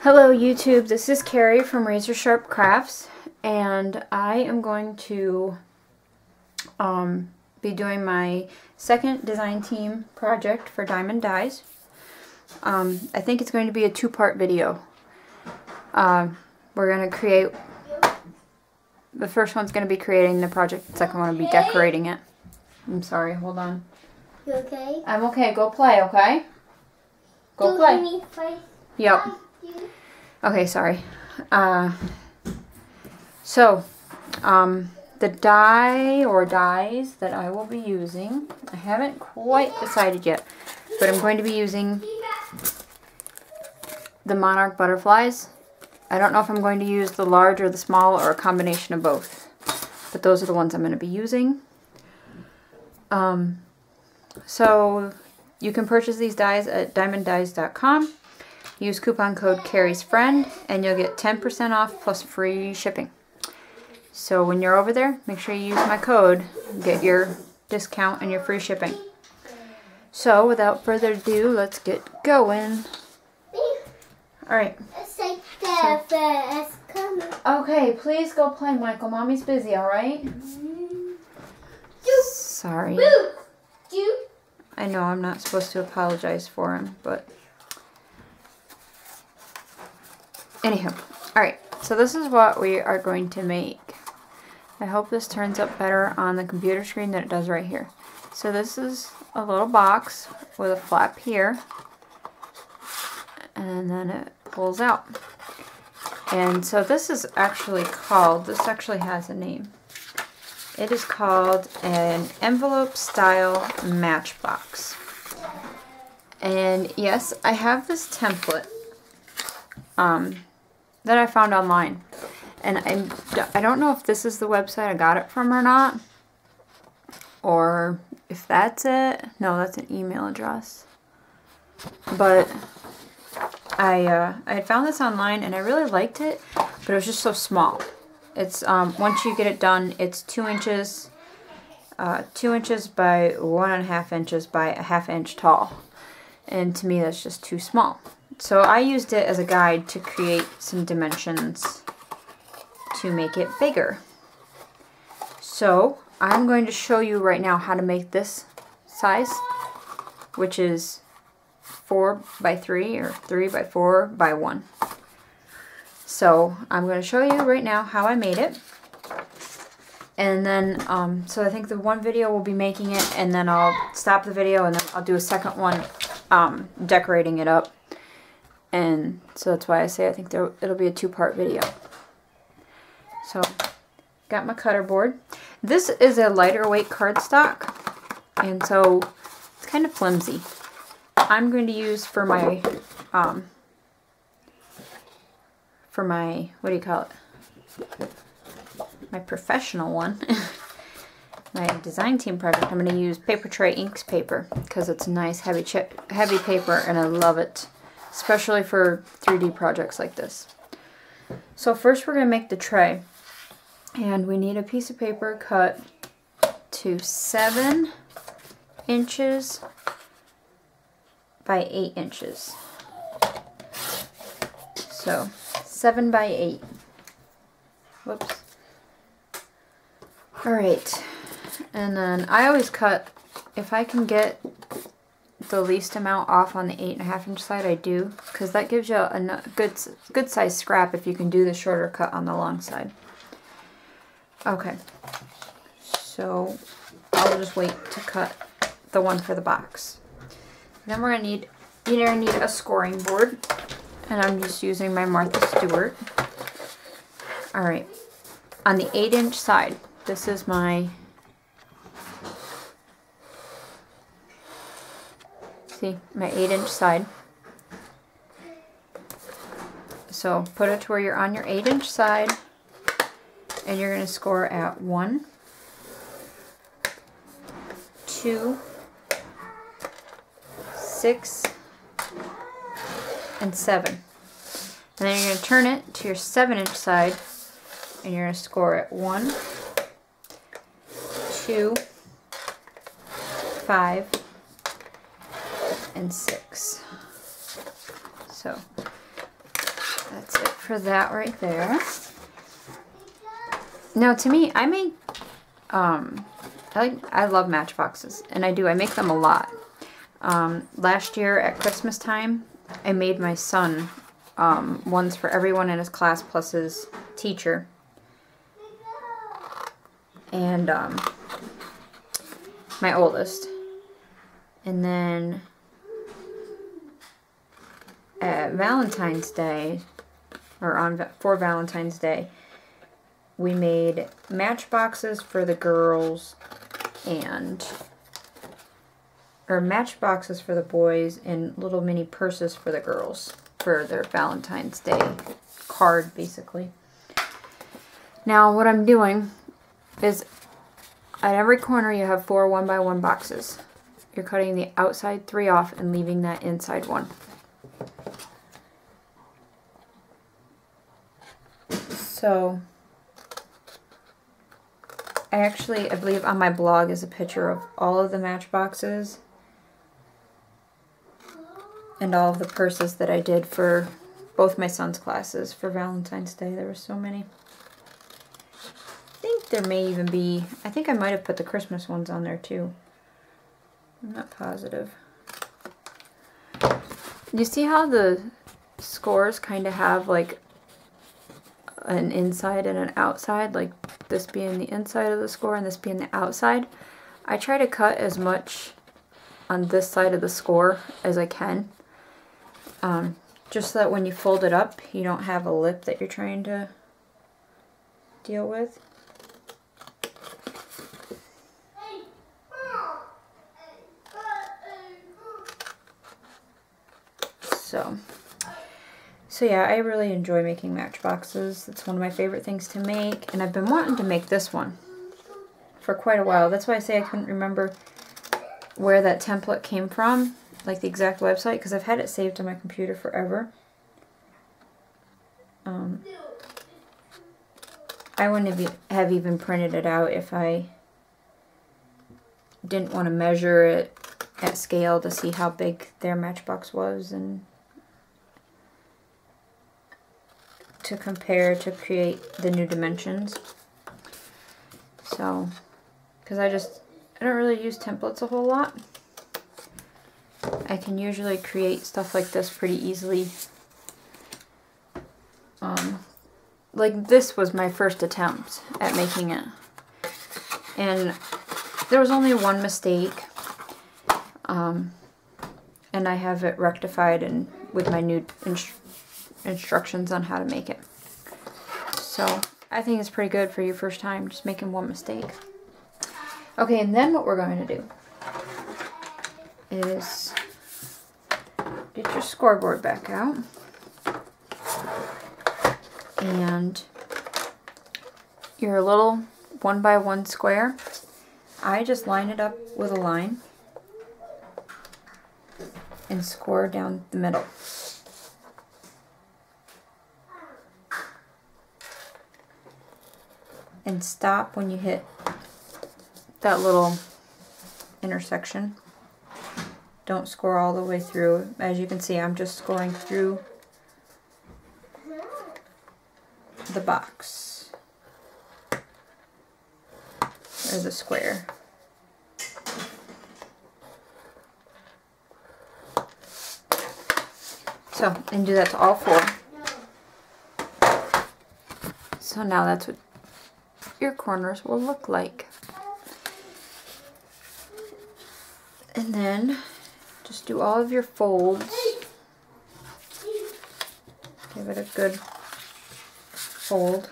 Hello YouTube, this is Kerri from Razor Sharp Crafts, and I am going to be doing my second design team project for Diemond Dies. I think it's going to be a two-part video. We're going to create, the first one's going to be creating the project, the second one will be decorating it. I'm sorry, hold on. You okay? I'm okay, go play, okay? Go play. Yep. Okay, sorry. The die or dies that I will be using, I haven't quite decided yet, but I'm going to be using the Monarch butterflies. I don't know if I'm going to use the large or the small or a combination of both, but those are the ones I'm going to be using. So you can purchase these dies at diemonddies.com. Use coupon code Kerri's Friend and you'll get 10% off plus free shipping. So when you're over there, make sure you use my code, get your discount and your free shipping. So without further ado, let's get going. Alright. Okay, please go play, Michael. Mommy's busy, alright? Sorry. I know I'm not supposed to apologize for him, but... Anywho, alright, so this is what we are going to make. I hope this turns up better on the computer screen than it does right here. So this is a little box with a flap here, and then it pulls out. And so this is actually called, this actually has a name. It is called an Envelope Style Matchbox. And yes, I have this template that I found online, and I don't know if this is the website I got it from or not, or if that's it. No, that's an email address. But I had found this online and I really liked it, but it was just so small. It's once you get it done, it's 2 inches, 2 inches by 1.5 inches by a 1/2 inch tall, and to me that's just too small. So I used it as a guide to create some dimensions to make it bigger. So I'm going to show you right now how to make this size, which is 4 by 3 or 3 by 4 by 1. So I'm going to show you right now how I made it. And then, so I think the one video will be making it, and then I'll stop the video and then I'll do a second one decorating it up. And so that's why I say I think it'll be a two-part video. So, got my cutter board. This is a lighter weight cardstock, and so it's kind of flimsy. I'm going to use for my, what do you call it? My professional one. My design team project. I'm going to use Paper Tray Inks paper because it's nice heavy paper and I love it. Especially for 3D projects like this. So first we're going to make the tray. And we need a piece of paper cut to 7 inches by 8 inches. So 7 by 8. Whoops. Alright. And then I always cut, if I can get the least amount off on the 8.5 inch side, I do, because that gives you a good size scrap if you can do the shorter cut on the long side. Okay, so I'll just wait to cut the one for the box. Then we're gonna need a scoring board, and I'm just using my Martha Stewart. All right, on the 8 inch side, this is my. See, my 8 inch side. So put it to where you're on your 8 inch side, and you're going to score at 1, 2, 6, and 7. And then you're going to turn it to your 7 inch side, and you're going to score at 1, 2, 5, and 6. So for that right there. Now, to me, I make, I love matchboxes, and I make them a lot. Last year at Christmas time, I made my son ones for everyone in his class plus his teacher. And my oldest. And then at Valentine's Day, or for Valentine's Day, we made matchboxes for the girls or matchboxes for the boys and little mini purses for the girls for their Valentine's Day card, basically. Now, what I'm doing is at every corner you have 4 1x1 boxes. You're cutting the outside 3 off and leaving that inside 1. So, I believe on my blog is a picture of all of the matchboxes and all of the purses that I did for both my son's classes for Valentine's Day. There were so many. I think there may even be, I think I might have put the Christmas ones on there too. I'm not positive. You see how the scores kind of have like an inside and an outside, like this being the inside of the score and this being the outside? I try to cut as much on this side of the score as I can, just so that when you fold it up you don't have a lip that you're trying to deal with. So yeah, I really enjoy making matchboxes. It's one of my favorite things to make, and I've been wanting to make this one for quite a while. That's why I say I couldn't remember where that template came from, like the exact website, because I've had it saved on my computer forever. I wouldn't have even printed it out if I didn't want to measure it at scale to see how big their matchbox was and to compare to create the new dimensions. So, because I don't really use templates a whole lot. I can usually create stuff like this pretty easily. Like this was my first attempt at making it, and there was only one mistake, and I have it rectified and with my new instructions on how to make it. So I think it's pretty good for your first time, just making one mistake. Okay, and then what we're going to do is get your scoreboard back out and your little 1x1 square. I just line it up with a line and score down the middle. And stop when you hit that little intersection. Don't score all the way through. As you can see, I'm just scoring through the box or the square. So, and do that to all 4. So now that's what your corners will look like. And then just do all of your folds. Give it a good fold.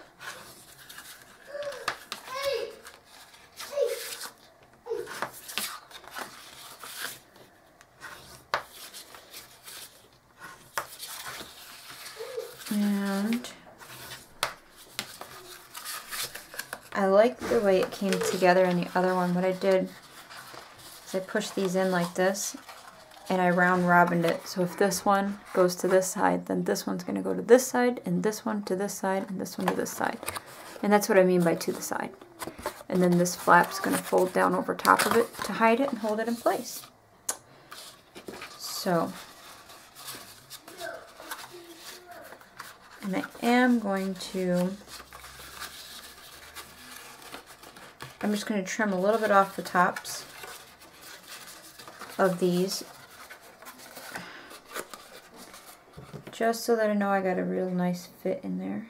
And I like the way it came together in the other one. What I did is I pushed these in like this and I round robined it. So if this one goes to this side, then this one's going to go to this side, and this one to this side, and this one to this side. And that's what I mean by to the side. And then this flap's going to fold down over top of it to hide it and hold it in place. So And I am going to, I'm just going to trim a little bit off the tops of these, just so that I know I got a real nice fit in there.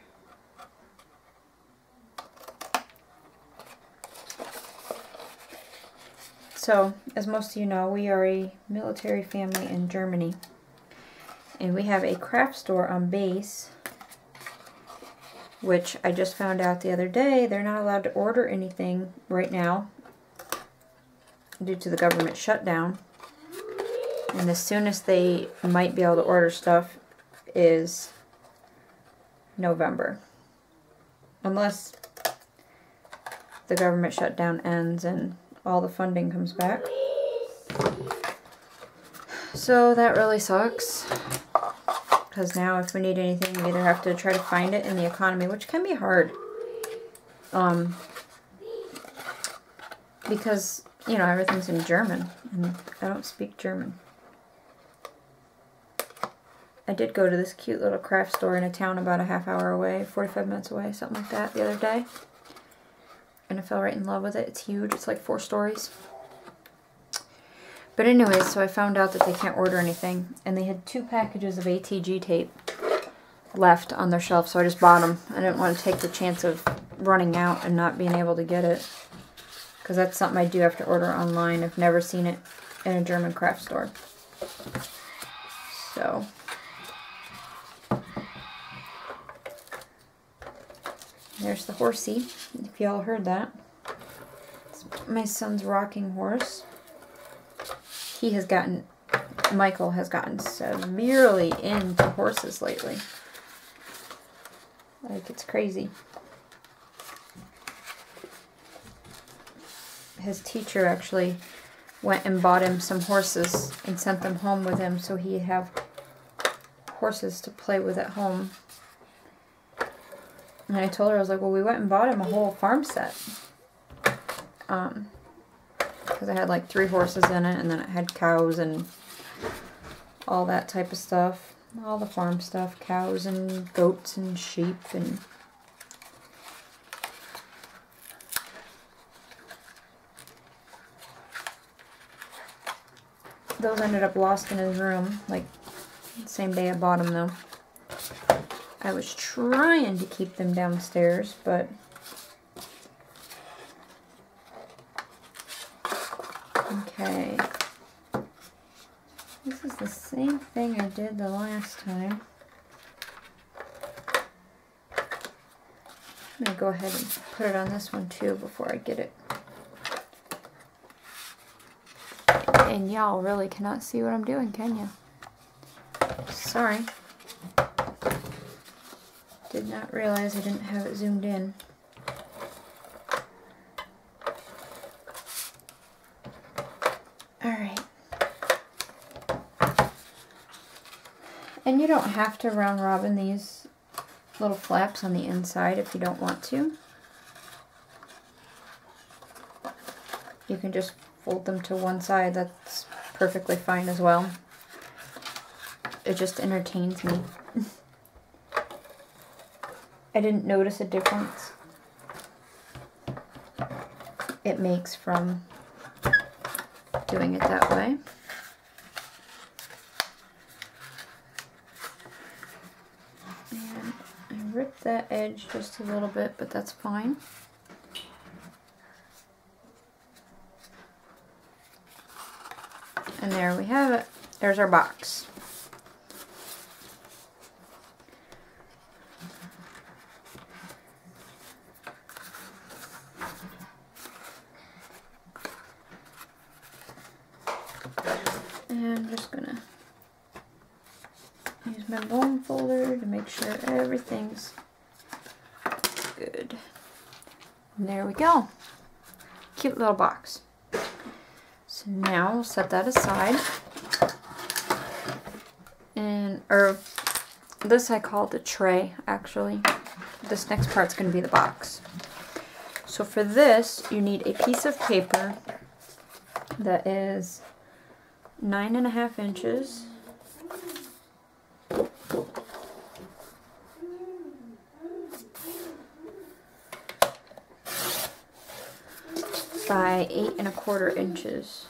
So, as most of you know, we are a military family in Germany, and we have a craft store on base, which I just found out the other day, they're not allowed to order anything right now due to the government shutdown. And the soonest they might be able to order stuff is November. Unless the government shutdown ends and all the funding comes back. So that really sucks. Because now if we need anything, we either have to try to find it in the economy, which can be hard. Because, you know, everything's in German, and I don't speak German. I did go to this cute little craft store in a town about a half hour away, 45 minutes away, something like that, the other day. And I fell right in love with it. It's huge. It's like 4 stories. But anyways, so I found out that they can't order anything, and they had 2 packages of ATG tape left on their shelf, so I just bought them. I didn't want to take the chance of running out and not being able to get it, because that's something I do have to order online. I've never seen it in a German craft store. So there's the horsey, if y'all heard that. It's my son's rocking horse. He has gotten, Michael has gotten severely into horses lately. Like, it's crazy. His teacher actually went and bought him some horses and sent them home with him so he'd have horses to play with at home. And I told her, I was like, well, we went and bought him a whole farm set. Because I had like 3 horses in it, and then it had cows and all that type of stuff. All the farm stuff, cows and goats and sheep and... Those ended up lost in his room, like the same day I bought them though. I was trying to keep them downstairs, but okay. This is the same thing I did the last time. I'm going to go ahead and put it on this one too before I get it. And y'all really cannot see what I'm doing, can you? Sorry. Did not realize I didn't have it zoomed in. Alright. And you don't have to round robin these little flaps on the inside if you don't want to. You can just fold them to one side. That's perfectly fine as well. It just entertains me. I didn't notice a difference it makes from doing it that way. And I ripped that edge just a little bit, but that's fine. And there we have it. There's our box. And I'm just gonna use my bone folder to make sure everything's good. And there we go. Cute little box. So now we'll set that aside. And, or this I call the tray, actually. This next part's going to be the box. So for this, you need a piece of paper that is 9.5 inches by 8 1/4 inches.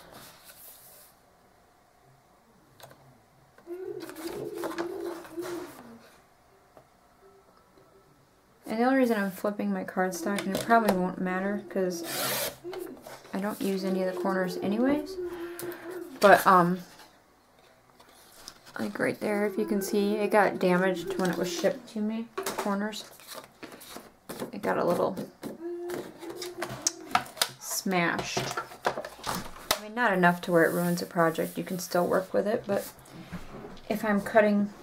And the only reason I'm flipping my cardstock, and it probably won't matter because I don't use any of the corners anyways, but like right there, if you can see, it got damaged when it was shipped to me, the corners. It got a little smashed. I mean, not enough to where it ruins a project. You can still work with it, but if I'm cutting,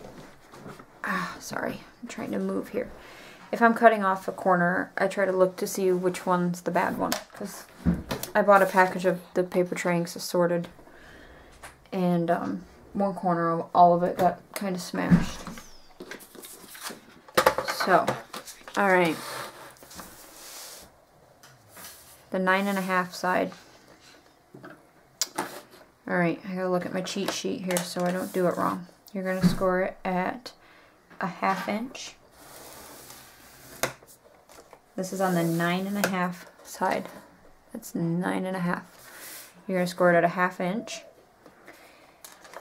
sorry, I'm trying to move here. If I'm cutting off a corner, I try to look to see which one's the bad one, because I bought a package of the paper tray inks assorted, and one corner, all of it got kind of smashed. So, alright. The 9 1/2 side. Alright, I gotta look at my cheat sheet here so I don't do it wrong. You're gonna score it at a 1/2 inch. This is on the 9 1/2 side. That's 9 1/2. You're going to score it at a 1/2 inch.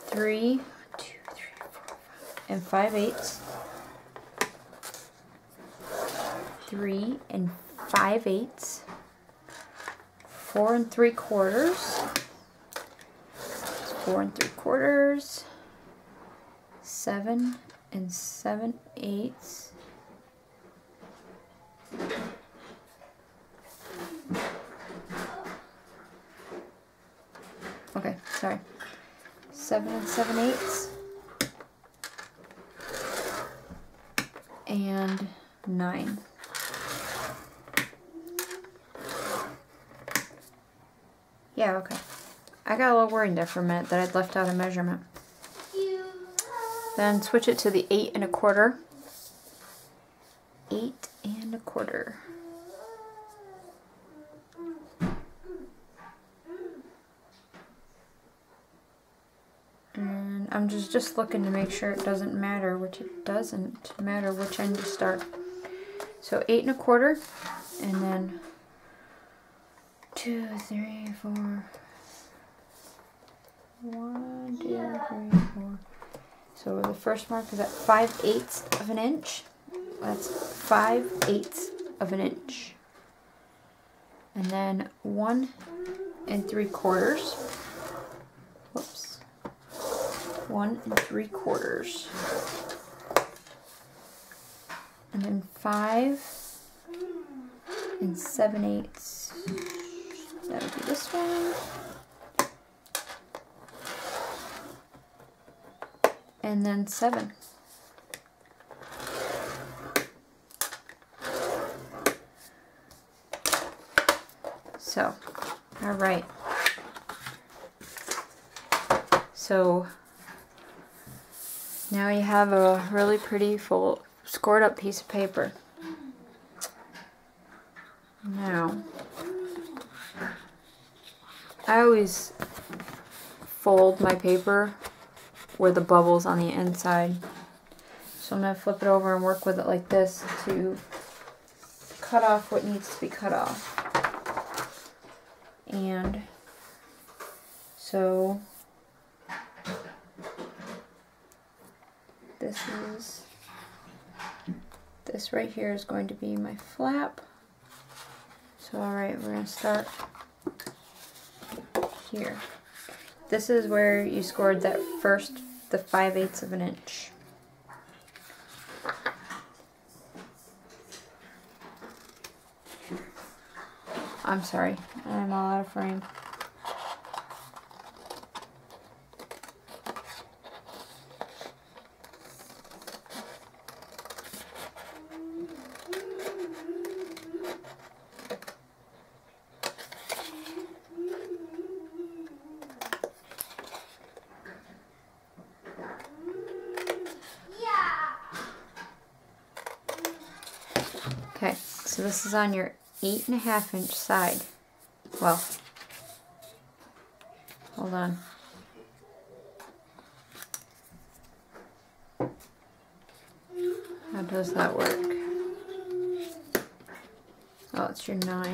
3, 2, 3, 4, 5, and 5/8. 3 5/8. 4 3/4. 4 3/4. 7 7/8. Okay, sorry. 7 7/8. And 9. Yeah, okay. I got a little worried there for a minute that I'd left out a measurement. Then switch it to the 8 1/4. 8 1/4. And I'm just looking to make sure it doesn't matter, which it doesn't matter which end you start. So 8 1/4, and then 2, 3, 4. 1, 2, 3, 4. So the first mark is at 5/8 of an inch. That's 5/8 of an inch. And then 1 3/4. Whoops. 1 3/4. And then 5 7/8. That would be this one. And then 7. So, all right. So now you have a really pretty full scored up piece of paper. Now, I always fold my paper where the bubbles on the inside. So I'm going to flip it over and work with it like this to cut off what needs to be cut off. And so this right here is going to be my flap. So alright, we're going to start here. This is where you scored that first, the 5/8 of an inch. I'm sorry, I'm all out of frame. Okay, so this is on your 8 1/2 inch side. Well, hold on. How does that work? Oh, it's your 9.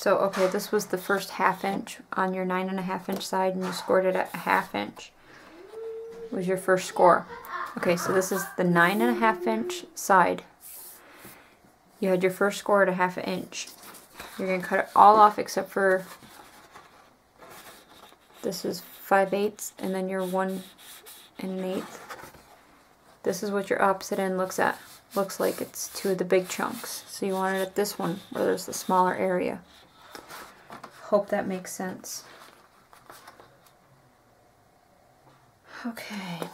So, okay, this was the first 1/2 inch on your 9.5 inch side, and you scored it at 1/2 inch. Was your first score. Okay, so this is the 9.5 inch side. You had your first score at 1/2 inch. You're going to cut it all off except for, this is 5/8, and then your 1 1/8. This is what your opposite end looks like. It's 2 of the big chunks. So you want it at this one where there's the smaller area. Hope that makes sense. Okay.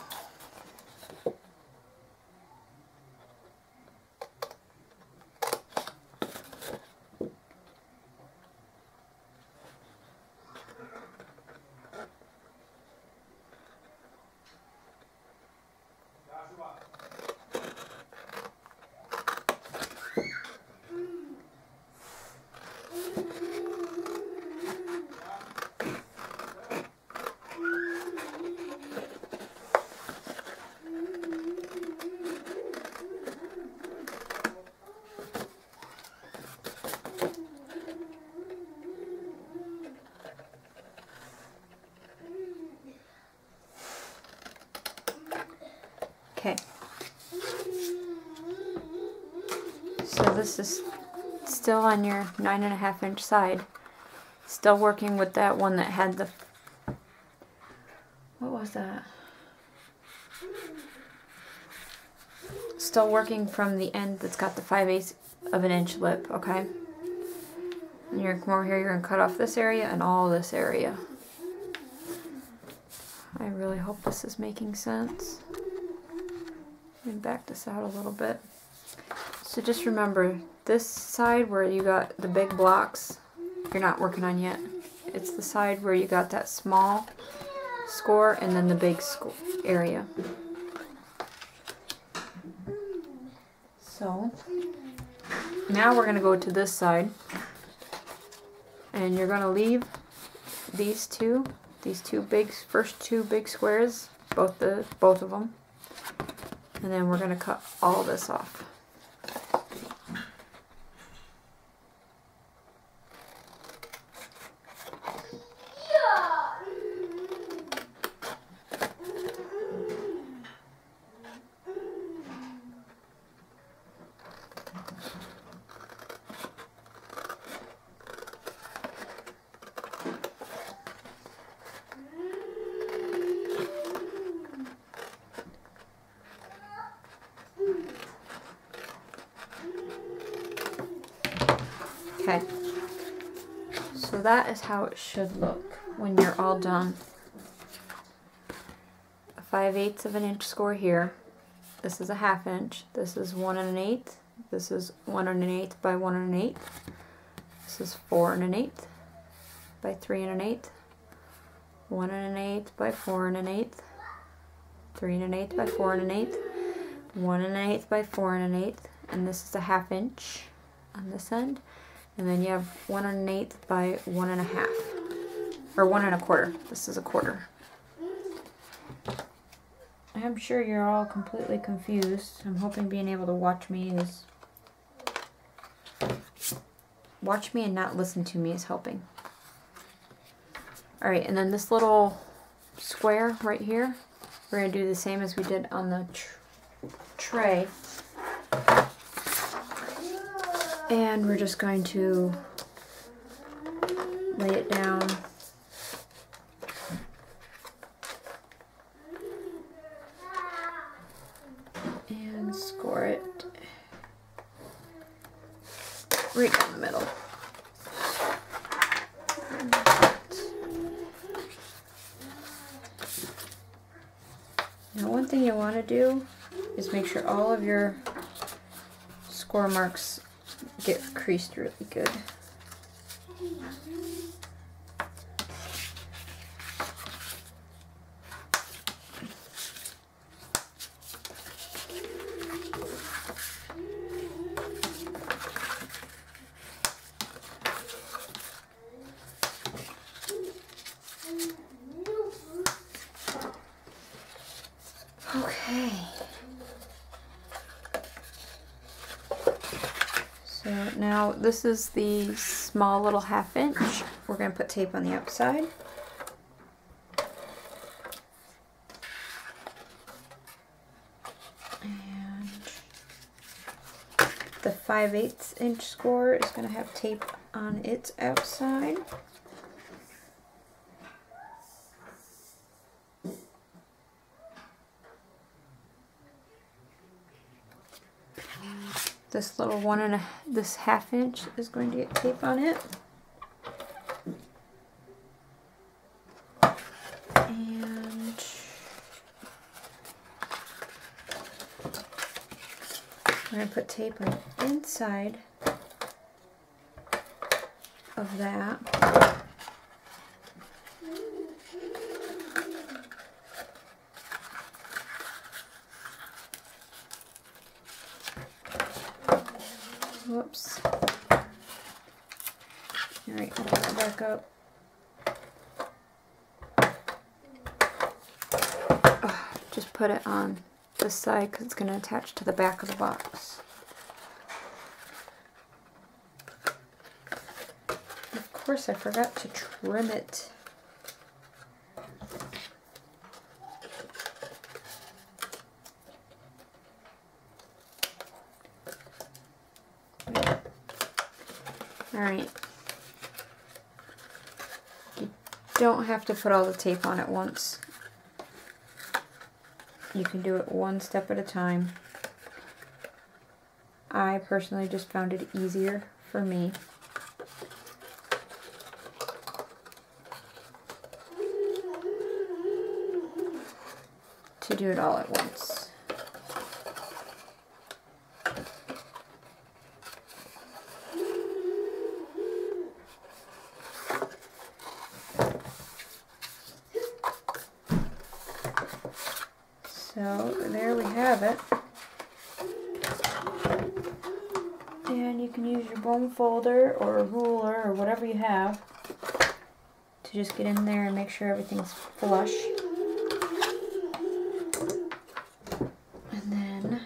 Okay, so this is still on your 9.5 inch side, still working with that one that had the, what was that? Still working from the end that's got the 5/8 of an inch lip, okay? And you're gonna come over here, you're gonna cut off this area and all this area. I really hope this is making sense. Let me back this out a little bit. So just remember, this side where you got the big blocks, you're not working on yet. It's the side where you got that small score and then the big area. So now we're going to go to this side, and you're going to leave these first two big squares, both of them. And then we're going to cut all this off. Okay, so that is how it should look when you're all done. A 5/8 of an inch score here. This is a 1/2 inch. This is 1 1/8. This is 1 1/8 by 1 1/8. This is 4 1/8 by 3 1/8. 1 1/8 by 4 1/8. 3 1/8 by 4 1/8. 1 1/8 by 4 1/8. And this is a 1/2 inch on this end. And then you have 1 1/8 by 1 1/2, or 1 1/4. This is a 1/4. I'm sure you're all completely confused. I'm hoping being able to watch me and not listen to me is helping. All right, and then this little square right here, we're going to do the same as we did on the tray. And we're just going to lay it down. And score it right down the middle. Now one thing you want to do is make sure all of your score marks get creased really good. Okay. So now this is the small little 1/2 inch. We're going to put tape on the outside. And the 5/8 inch score is going to have tape on its outside. This little this 1/2 inch is going to get tape on it. And we're going to put tape on the inside of that. Whoops. Alright, I'll put it back up. Just put it on this side because it's going to attach to the back of the box. Of course, I forgot to trim it. Alright. You don't have to put all the tape on at once. You can do it one step at a time. I personally just found it easier for me. To do it all at once. So there we have it. And you can use your bone folder or a ruler or whatever you have to just get in there and make sure everything's flush. And then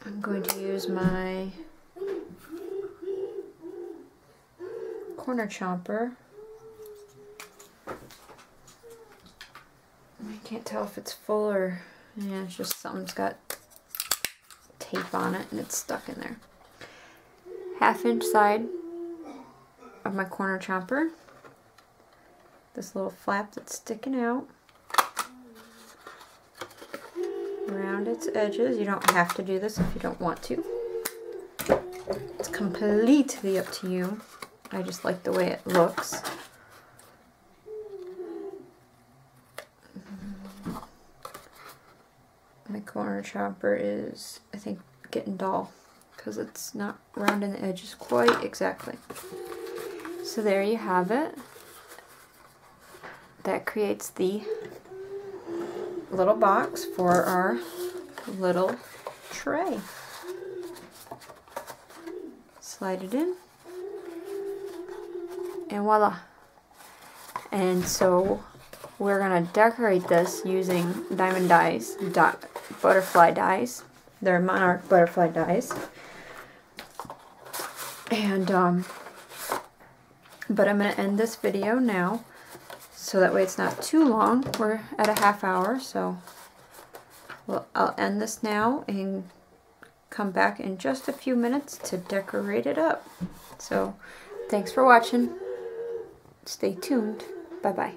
I'm going to use my corner chomper. I can't tell if it's full or, yeah, it's just something's got tape on it and it's stuck in there. 1/2 inch side of my corner chomper. This little flap that's sticking out. Around its edges. You don't have to do this if you don't want to. It's completely up to you. I just like the way it looks. My corner chopper is, I think, getting dull because it's not rounding the edges quite exactly. So there you have it. That creates the little box for our little tray. Slide it in. And voila. And so we're going to decorate this using Diemond Dies butterfly dies. They're monarch butterfly dies. And but I'm going to end this video now so that way it's not too long. We're at a 1/2 hour, so I'll end this now and come back in just a few minutes to decorate it up. So thanks for watching. Stay tuned. Bye bye.